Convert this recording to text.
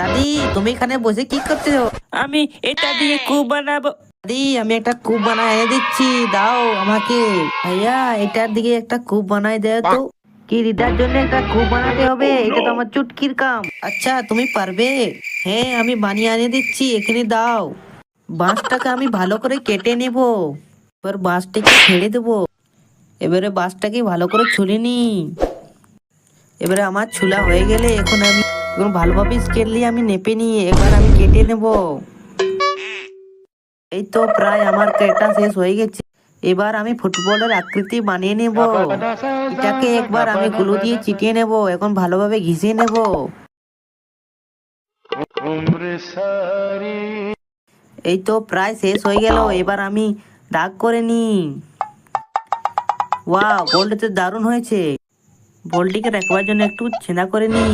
দাদি তুমি এখানে বসে কি করছো? আমি এটা দিয়ে কুব বানাবো। দাদি আমি একটা কূপ বানায় এনে দিচ্ছি, দাও আমাকে। ভাইয়া এটার দিকে একটা কূপ বানাই দেয় তো। কি রিদার জন্য একটা কূপ বানাতে হবে? এটা তো আমার চুটকির কাম। আচ্ছা তুমি পারবে? হ্যাঁ আমি বানিয়ে এনে দিচ্ছি, এখানে দাও। বাঁশটাকে আমি ভালো করে কেটে নেব। এবার বাঁশটাকে ছেড়ে দেবো। এবারে বাঁশটাকে ভালো করে ছুলে নি। এবারে আমার ছুলা হয়ে গেলে এখন ভালোভাবে স্কেল দিয়ে আমি নেপে নিয়ে এবার আমি কেটে নেব। এই তো প্রায় আমার কাটা শেষ হয়ে গেছে। এবার আমি ফুটবলের আকৃতি বানিয়ে নেব। এটাকে একবার আমি গ্লু দিয়ে চিটিয়ে নেব, এখন ভালোভাবে ঘিষে নেব। এই তো প্রায় শেষ হয়ে গেল, এবার আমি দাগ করে নি। ওয়াও, বলটা তো দারুণ হয়েছে। বলটিকে রাখবার জন্য একটু ছেঁদা করে নি।